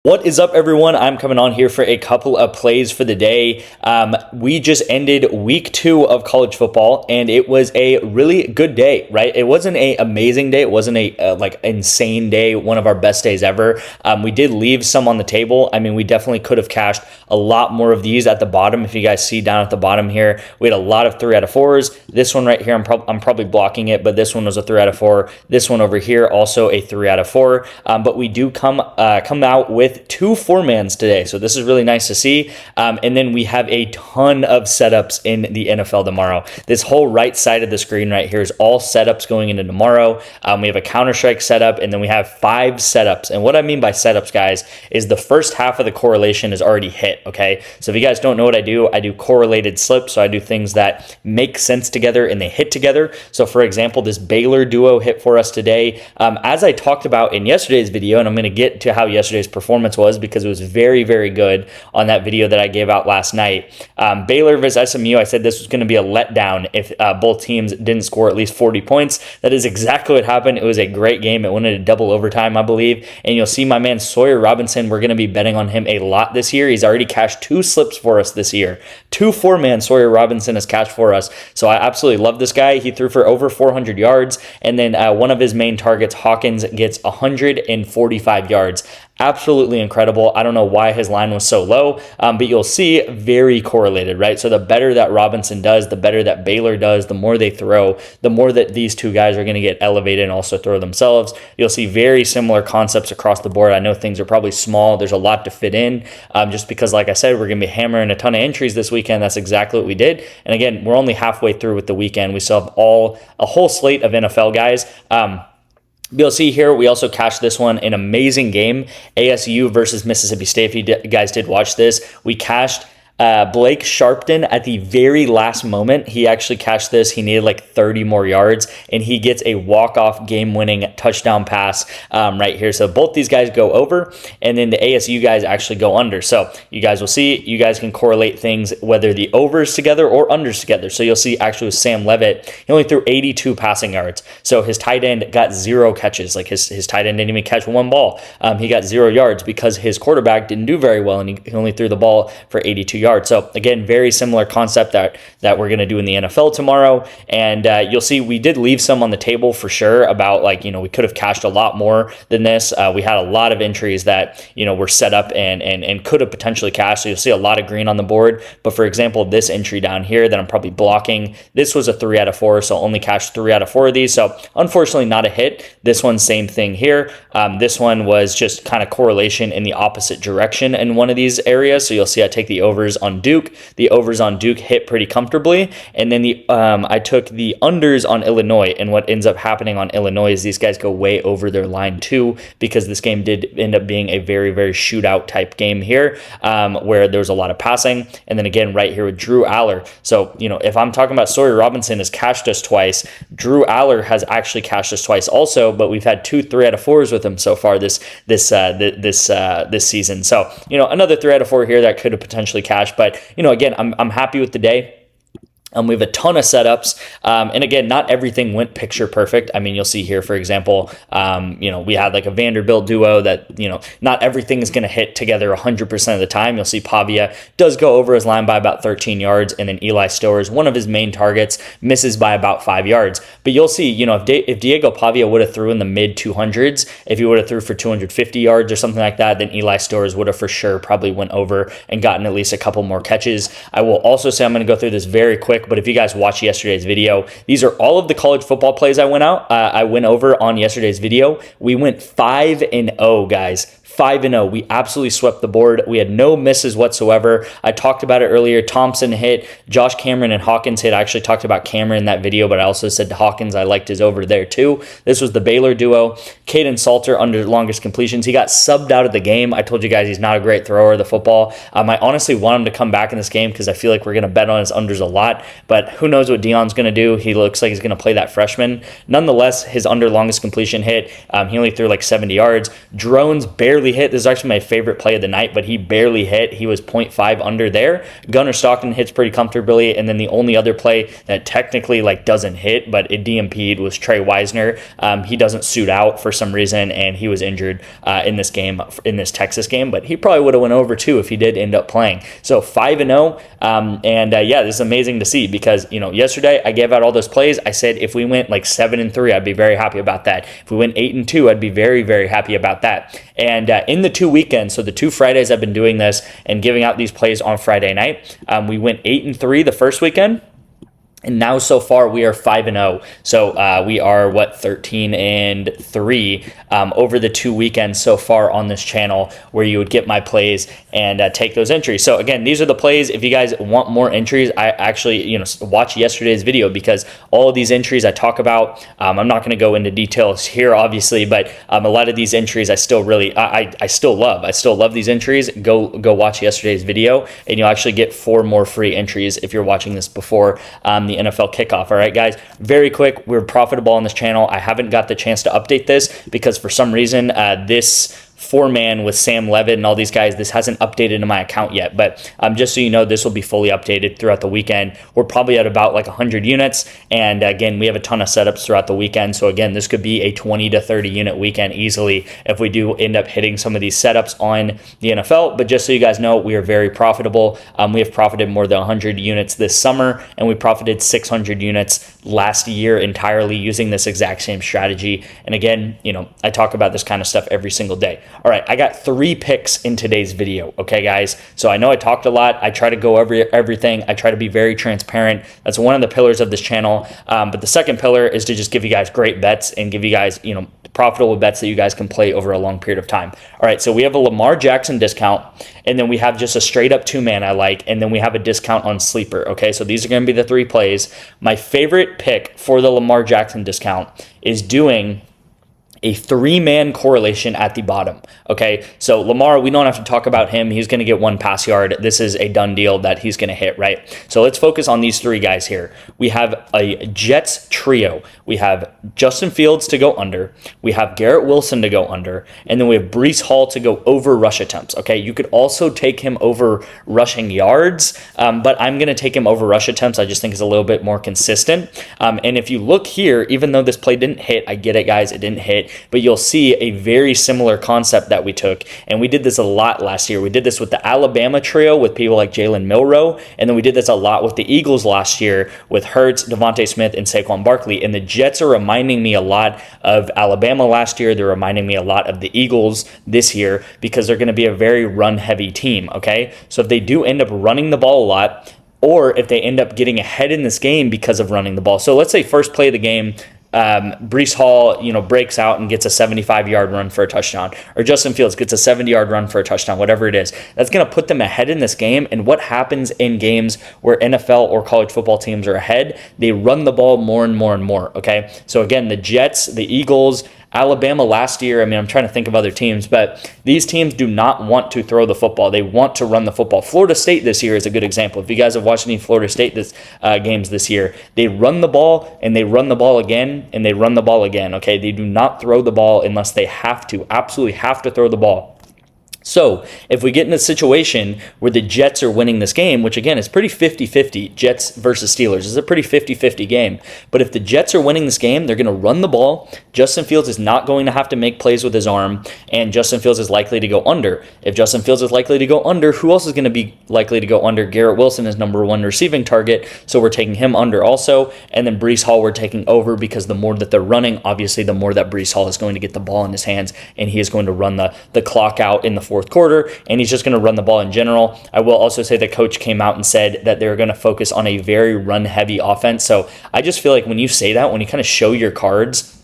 What is up, everyone? I'm coming on here for a couple of plays for the day. We just ended week 2 of college football, and it was a really good day, right? It wasn't an amazing day. It wasn't a like insane day, one of our best days ever. We did leave some on the table. I mean, we definitely could have cashed a lot more of these at the bottom. If you guys see down at the bottom here, we had a lot of 3 out of 4s. This one right here, I'm probably blocking it, but this one was a 3 out of 4. This one over here, also a 3 out of 4. But we do come out with 2 4-mans today, so this is really nice to see. And then we have a ton of setups in the NFL tomorrow. This whole right side of the screen right here is all setups going into tomorrow. We have a Counter-Strike setup, and then we have 5 setups. And what I mean by setups, guys, is the first half of the correlation is already hit, okay? So if you guys don't know what I do correlated slips, so I do things that make sense together and they hit together. So for example, this Baylor duo hit for us today. As I talked about in yesterday's video, and I'm going to get to how yesterday's performance was because it was very, very good on that video that I gave out last night. Baylor versus SMU, I said this was going to be a letdown if both teams didn't score at least 40 points. That is exactly what happened. It was a great game. It went into double overtime, I believe. And you'll see my man Sawyer Robinson, we're going to be betting on him a lot this year. He's already cashed 2 slips for us this year. 2 4-man Sawyer Robinson has cashed for us. So I absolutely love this guy. He threw for over 400 yards. And then one of his main targets, Hawkins, gets 145 yards. Absolutely incredible. I don't know why his line was so low, but you'll see very correlated, right? So the better that Robinson does, the better that Baylor does, the more they throw, the more that these two guys are going to get elevated and also throw themselves. You'll see very similar concepts across the board. I know things are probably small. There's a lot to fit in just because, like I said, we're going to be hammering a ton of entries this weekend. That's exactly what we did. And again, we're only halfway through with the weekend. We still have a whole slate of NFL guys. You'll see here, we also cashed this one, an amazing game, ASU versus Mississippi State. If you guys did watch this, we cashed Blake Sharpton at the very last moment. He actually cashed this. He needed like 30 more yards, and he gets a walk-off game-winning touchdown pass right here. So both these guys go over, and then the ASU guys actually go under. So you guys will see, you guys can correlate things, whether the overs together or unders together. So you'll see actually with Sam Levitt, he only threw 82 passing yards. So his tight end got 0 catches. Like his tight end didn't even catch 1 ball. He got 0 yards because his quarterback didn't do very well, and he only threw the ball for 82 yards. So again, very similar concept that we're going to do in the NFL tomorrow. And you'll see we did leave some on the table for sure about we could have cashed a lot more than this. We had a lot of entries that, were set up and could have potentially cashed. So you'll see a lot of green on the board. But for example, this entry down here that I'm probably blocking, this was a 3 out of 4. So only cashed 3 out of 4 of these. So unfortunately not a hit. This one, same thing here. This one was just kind of correlation in the opposite direction in one of these areas. So you'll see I take the overs on Duke. The overs on Duke hit pretty comfortably. And then I took the unders on Illinois. And what ends up happening on Illinois is these guys go way over their line too, because this game did end up being a very, very shootout type game here where there was a lot of passing. And then again, right here with Drew Aller. So, if I'm talking about Sawyer Robinson has cashed us twice, Drew Aller has actually cashed us twice also, but we've had 2 3 out of 4s with him so far this season. So, another 3 out of 4 here that could have potentially cashed. But, again, I'm happy with the day. We have a ton of setups. And again, not everything went picture perfect. I mean, you'll see here, for example, we had like a Vanderbilt duo that, not everything is going to hit together 100% of the time. You'll see Pavia does go over his line by about 13 yards. And then Eli Stowers, one of his main targets, misses by about 5 yards. But you'll see, if Diego Pavia would have threw in the mid 200s, if he would have threw for 250 yards or something like that, then Eli Stowers would have for sure probably went over and gotten at least a couple more catches. I will also say I'm going to go through this very quick. But if you guys watch yesterday's video, these are all of the college football plays I went over on yesterday's video. We went 5-0, guys. 5-0. We absolutely swept the board. We had no misses whatsoever. I talked about it earlier. Thompson hit, Josh Cameron and Hawkins hit. I actually talked about Cameron in that video, but I also said to Hawkins I liked his over there too. This was the Baylor duo. Caden Salter under longest completions. He got subbed out of the game. I told you guys he's not a great thrower of the football. I honestly want him to come back in this game because I feel like we're going to bet on his unders a lot, but who knows what Deion's going to do. He looks like he's going to play that freshman. Nonetheless, his under longest completion hit. He only threw like 70 yards. Drones barely barely hit. This is actually my favorite play of the night, but he barely hit. He was 0.5 under there. Gunnar Stockton hits pretty comfortably, and then the only other play that technically like doesn't hit, but it DMP'd was Trey Wisner. He doesn't suit out for some reason, and he was injured in this game, in this Texas game, but he probably would have went over too if he did end up playing. So 5-0, yeah, this is amazing to see because, you know, yesterday I gave out all those plays. I said if we went like 7-3, I'd be very happy about that. If we went 8-2, I'd be very, very happy about that. And in the 2 weekends, so the 2 Fridays I've been doing this and giving out these plays on Friday night, we went 8-3 the first weekend. And now so far we are 5-0. So we are 13-3 over the 2 weekends so far on this channel where you would get my plays and take those entries. So again, these are the plays. If you guys want more entries, I actually, you know, watch yesterday's video because all of these entries I talk about, I'm not going to go into details here obviously, but a lot of these entries I still really, I still love. I still love these entries. Go watch yesterday's video and you'll actually get 4 more free entries if you're watching this before the NFL kickoff. All right, guys, very quick. We're profitable on this channel. I haven't got the chance to update this because for some reason, this 4-man with Sam Levitt and all these guys, this hasn't updated in my account yet, but just so you know, this will be fully updated throughout the weekend. We're probably at about like 100 units, and again, we have a ton of setups throughout the weekend, so again, this could be a 20 to 30 unit weekend easily if we do end up hitting some of these setups on the NFL. But just so you guys know, we are very profitable. We have profited more than 100 units this summer, and we profited 600 units last year entirely using this exact same strategy. And again, you know, I talk about this kind of stuff every single day. All right, I got 3 picks in today's video, okay, guys? So I know I talked a lot. I try to go over everything. I try to be very transparent. That's one of the pillars of this channel. But the second pillar is to just give you guys great bets and give you guys, you know, profitable bets that you guys can play over a long period of time. All right, so we have a Lamar Jackson discount, and then we have just a straight up 2-man I like, and then we have a discount on sleeper, okay? So these are going to be the 3 plays. My favorite pick for the Lamar Jackson discount is doing a 3-man correlation at the bottom. Okay, so Lamar, we don't have to talk about him. He's going to get 1 pass yard. This is a done deal that he's going to hit, right? So let's focus on these 3 guys here. We have a Jets trio. We have Justin Fields to go under. We have Garrett Wilson to go under. And then we have Breece Hall to go over rush attempts. Okay, you could also take him over rushing yards, but I'm going to take him over rush attempts. I just think it's a little bit more consistent. And if you look here, even though this play didn't hit, I get it, guys, it didn't hit, but you'll see a very similar concept that we took, and we did this a lot last year. We did this with the Alabama trio with people like Jalen Milroe, and then we did this a lot with the Eagles last year with Hurts, Devontae Smith, and Saquon Barkley, and the Jets are reminding me a lot of Alabama last year. They're reminding me a lot of the Eagles this year because they're going to be a very run-heavy team, okay? So if they do end up running the ball a lot, or if they end up getting ahead in this game because of running the ball. So let's say first play of the game, Breece Hall, you know, breaks out and gets a 75-yard run for a touchdown, or Justin Fields gets a 70-yard run for a touchdown, whatever it is. That's going to put them ahead in this game. And what happens in games where NFL or college football teams are ahead? They run the ball more and more and more, okay? So again, the Jets, the Eagles, Alabama last year, I mean, I'm trying to think of other teams, but these teams do not want to throw the football. They want to run the football. Florida State this year is a good example. If you guys have watched any Florida State games this year, they run the ball and they run the ball again and they run the ball again, okay? They do not throw the ball unless they have to, absolutely have to throw the ball. So if we get in a situation where the Jets are winning this game, which again is pretty 50-50, Jets versus Steelers is a pretty 50-50 game. But if the Jets are winning this game, they're going to run the ball. Justin Fields is not going to have to make plays with his arm, and Justin Fields is likely to go under. If Justin Fields is likely to go under, who else is going to be likely to go under? Garrett Wilson is #1 receiving target, so we're taking him under also. And then Breece Hall we're taking over because the more that they're running, obviously the more that Breece Hall is going to get the ball in his hands, and he is going to run the clock out in the fourth quarter, and he's just going to run the ball in general. I will also say the coach came out and said that they're going to focus on a very run-heavy offense. So I just feel like when you say that, when you kind of show your cards,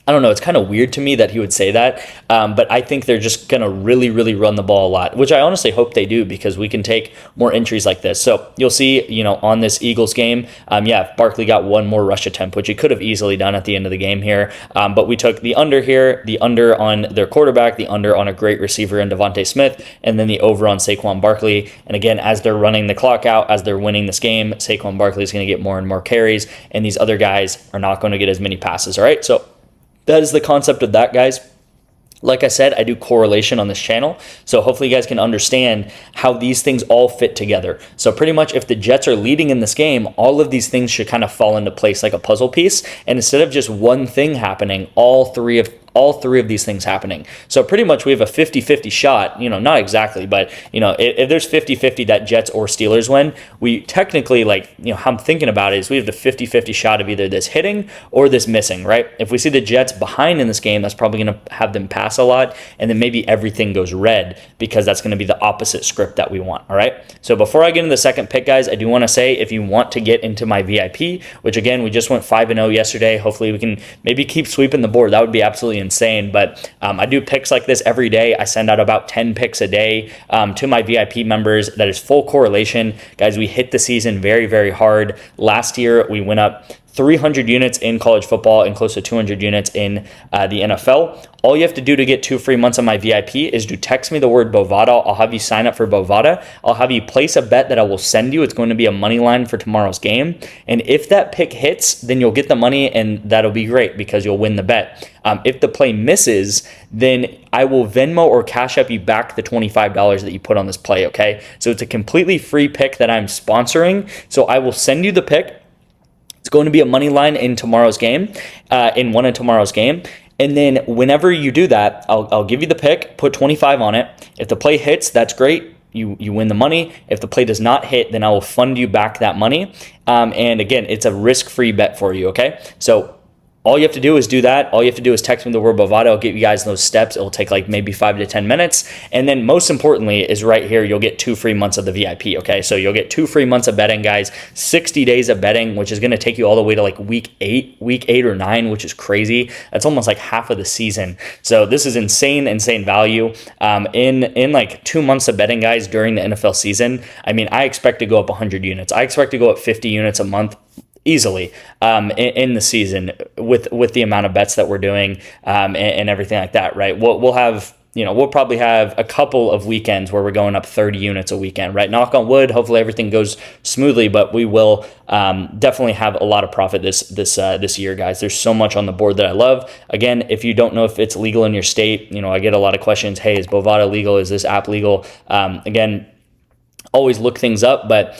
I don't know, it's kind of weird to me that he would say that, but I think they're just going to really, really run the ball a lot, which I honestly hope they do because we can take more entries like this. So you'll see, you know, on this Eagles game, Barkley got 1 more rush attempt, which he could have easily done at the end of the game here, but we took the under here, the under on their quarterback, the under on a great receiver in Devontae Smith, and then the over on Saquon Barkley. And again, as they're running the clock out, as they're winning this game, Saquon Barkley is going to get more and more carries, and these other guys are not going to get as many passes, all right? So that is the concept of that, guys. Like I said, I do correlation on this channel, so hopefully you guys can understand how these things all fit together. So pretty much if the Jets are leading in this game, all of these things should kind of fall into place like a puzzle piece, and instead of just one thing happening, all three of these things happening. So pretty much we have a 50-50 shot, not exactly, but if there's 50-50 that Jets or Steelers win, we technically, how I'm thinking about it is we have the 50-50 shot of either this hitting or this missing, right? If we see the Jets behind in this game, that's probably going to have them pass a lot, and then maybe everything goes red because that's going to be the opposite script that we want, all right? So before I get into the second pick, guys, I do want to say if you want to get into my VIP, which again, we just went 5-0 yesterday, hopefully we can maybe keep sweeping the board. That would be absolutely insane, but I do picks like this every day. I send out about 10 picks a day to my VIP members. That is full correlation. Guys, we hit the season very, very hard. Last year, we went up 300 units in college football and close to 200 units in the NFL. All you have to do to get 2 free months on my VIP is to text me the word Bovada. I'll have you sign up for Bovada. I'll have you place a bet that I will send you. It's going to be a money line for tomorrow's game. And if that pick hits, then you'll get the money, and that'll be great because you'll win the bet. If the play misses, then I will Venmo or Cash App you back the $25 that you put on this play, okay? So it's a completely free pick that I'm sponsoring. So I will send you the pick. It's going to be a money line in tomorrow's game, in one of tomorrow's game. And then whenever you do that, I'll give you the pick, put 25 on it. If the play hits, that's great. You win the money. If the play does not hit, then I will fund you back that money. And again, it's a risk-free bet for you, okay? So all you have to do is do that. All you have to do is text me the word Bovada. I'll get you guys those steps. It'll take like maybe 5 to 10 minutes. And then most importantly is right here, you'll get 2 free months of the VIP, okay? So you'll get 2 free months of betting, guys, 60 days of betting, which is going to take you all the way to like week 8 or 9, which is crazy. That's almost like half of the season. So this is insane value. In like 2 months of betting, guys, during the NFL season, I mean, I expect to go up 100 units. I expect to go up 50 units a month easily in the season with the amount of bets that we're doing and everything like that, right? We'll have, we'll probably have a couple of weekends where we're going up 30 units a weekend, right? Knock on wood, hopefully everything goes smoothly, but we will definitely have a lot of profit this year, guys. There's so much on the board that I love. Again, if you don't know if it's legal in your state, I get a lot of questions. Hey, is Bovada legal? Is this app legal? Again, always look things up, but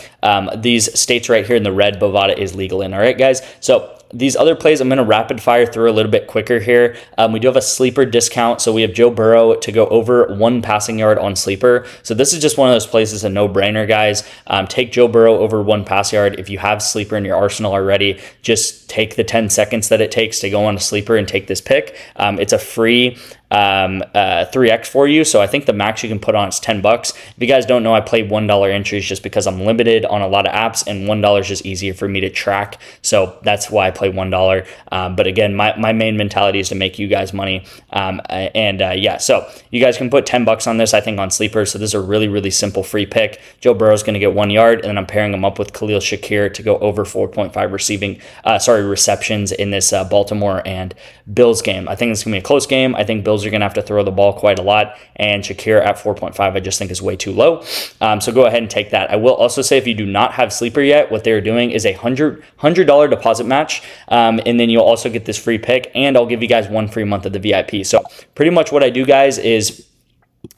these states right here in the red, Bovada is legal in. All right, guys. So these other plays, I'm going to rapid fire through a little bit quicker here. We do have a sleeper discount. So we have Joe Burrow to go over 1 passing yard on sleeper. So this is just one of those places, a no-brainer, guys. Take Joe Burrow over 1 pass yard. If you have sleeper in your arsenal already, just take the 10 seconds that it takes to go on a sleeper and take this pick. It's a free 3x for you, so I think the max you can put on is $10. If you guys don't know, I play $1 entries just because I'm limited on a lot of apps, and $1 is just easier for me to track, so that's why I play $1. But again, my main mentality is to make you guys money, yeah, so you guys can put $10 on this, I think, on sleeper. So this is a really simple free pick. Joe Burrow is going to get 1 yard, and then I'm pairing him up with Khalil Shakir to go over 4.5 receptions in this Baltimore and Bills game. I think it's going to be a close game. I think Bills are going to have to throw the ball quite a lot, and Shakir at 4.5 I just think is way too low. So go ahead and take that. I will also say, if you do not have sleeper yet, what they're doing is a $100 deposit match, and then you'll also get this free pick, and I'll give you guys 1 free month of the VIP. So pretty much what I do, guys, is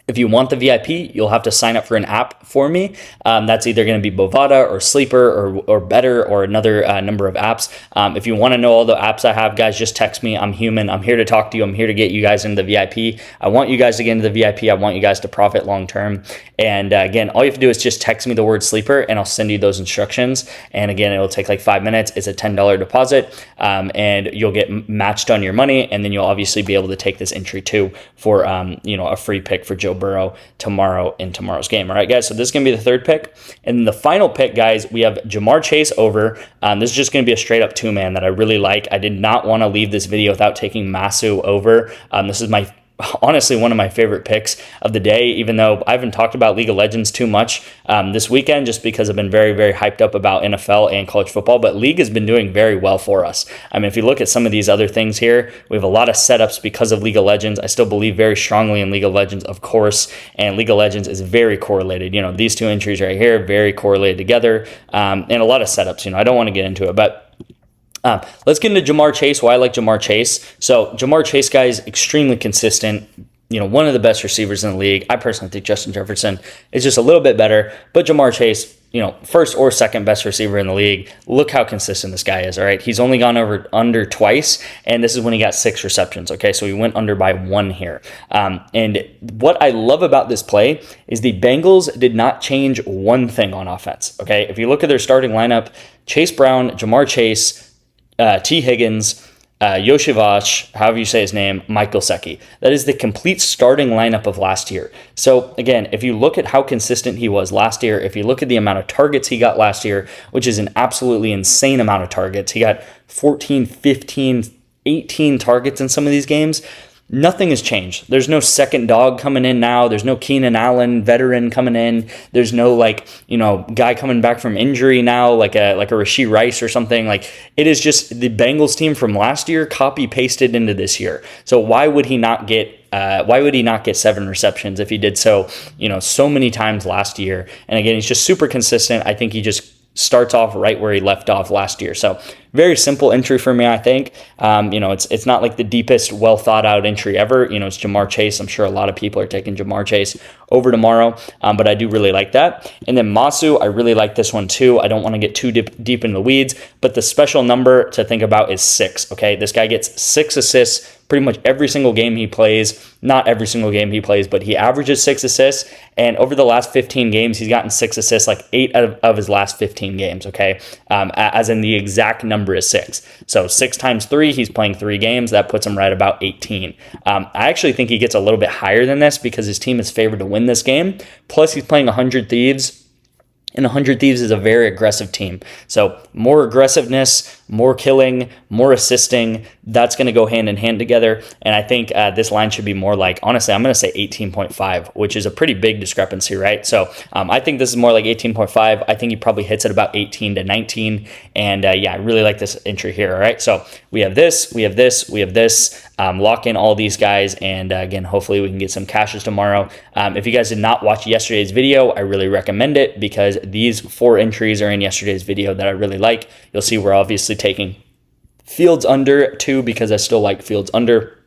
if you want the VIP, you'll have to sign up for an app for me. That's either going to be Bovada or Sleeper or Better or another number of apps. If you want to know all the apps I have, guys, just text me. I'm human. I'm here to talk to you. I'm here to get you guys into the VIP. I want you guys to get into the VIP. I want you guys to profit long term. And again, all you have to do is just text me the word Sleeper, and I'll send you those instructions. And again, it'll take like 5 minutes. It's a $10 deposit, and you'll get matched on your money. And then you'll obviously be able to take this entry too for a free pick for Joe Burrow tomorrow in tomorrow's game. All right, guys, so this is going to be the third pick. And then the final pick, guys, we have Jamar Chase over. This is just going to be a straight up 2-man that I really like. I did not want to leave this video without taking Masu over. This is honestly one of my favorite picks of the day, even though I haven't talked about League of Legends too much this weekend, just because I've been very hyped up about NFL and college football, but League has been doing very well for us. I mean, if you look at some of these other things here, we have a lot of setups because of League of Legends. I still believe very strongly in League of Legends, of course, and League of Legends is very correlated. These two entries right here, very correlated together, and a lot of setups. I don't want to get into it, but let's get into Jamar Chase, why I like Jamar Chase. So Jamar Chase, guys, extremely consistent, one of the best receivers in the league. I personally think Justin Jefferson is just a little bit better, but Jamar Chase, first or second best receiver in the league. Look how consistent this guy is, all right? He's only gone under twice, and this is when he got 6 receptions, okay? So he went under by 1 here. And what I love about this play is the Bengals did not change one thing on offense, okay? If you look at their starting lineup, Chase Brown, Jamar Chase, T. Higgins, Yoshivach, however you say his name, Mike Gesicki. That is the complete starting lineup of last year. So again, if you look at how consistent he was last year, if you look at the amount of targets he got last year, which is an absolutely insane amount of targets, he got 14, 15, 18 targets in some of these games. Nothing has changed. There's no second dog coming in now. There's no Keenan Allen veteran coming in. There's no guy coming back from injury now, like a Rashee Rice or something. Like, it is just the Bengals team from last year copy pasted into this year. So why would he not get 7 receptions if he did so many times last year? And again, he's just super consistent. I think he just starts off right where he left off last year. So very simple entry for me, I think. It's not like the deepest, well thought out entry ever. It's Jamar Chase. I'm sure a lot of people are taking Jamar Chase over tomorrow, but I do really like that. And then Masu, I really like this one too. I don't want to get too deep in the weeds, but the special number to think about is 6. Okay, this guy gets 6 assists pretty much every single game he plays. Not every single game he plays, but he averages 6 assists. And over the last 15 games, he's gotten 6 assists, like 8 of his last 15 games, okay? As in the exact number is 6. So 6 times 3, he's playing 3 games. That puts him right about 18. I actually think he gets a little bit higher than this because his team is favored to win this game. Plus, he's playing 100 Thieves. And 100 Thieves is a very aggressive team. So more aggressiveness, more killing, more assisting, that's going to go hand in hand together. And I think this line should be more like, honestly, I'm going to say 18.5, which is a pretty big discrepancy, right? So I think this is more like 18.5. I think he probably hits at about 18 to 19. And I really like this entry here, all right? So we have this, we have this, we have this. Lock in all these guys, and again, hopefully we can get some cashes tomorrow. If you guys did not watch yesterday's video, I really recommend it because these 4 entries are in yesterday's video that I really like. You'll see we're obviously taking Fields under 2 because I still like Fields under.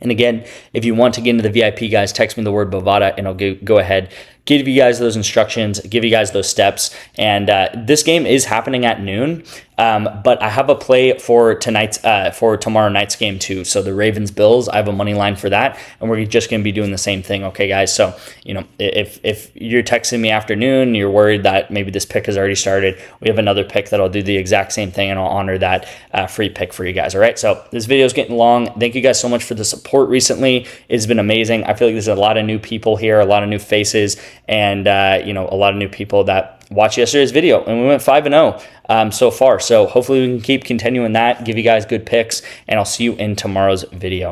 And again, if you want to get into the VIP, guys, text me the word Bovada, and I'll go ahead, give you guys those instructions, give you guys those steps. And this game is happening at noon, but I have a play for tomorrow night's game too. So the Ravens-Bills, I have a money line for that, and we're just going to be doing the same thing, okay, guys? So, if you're texting me afternoon, you're worried that maybe this pick has already started, we have another pick that'll do the exact same thing, and I'll honor that free pick for you guys, all right? So this video is getting long. Thank you guys so much for the support recently. It's been amazing. I feel like there's a lot of new people here, a lot of new faces, and a lot of new people that watched yesterday's video, and we went 5-0 so far. So hopefully we can keep continuing that, give you guys good picks, and I'll see you in tomorrow's video.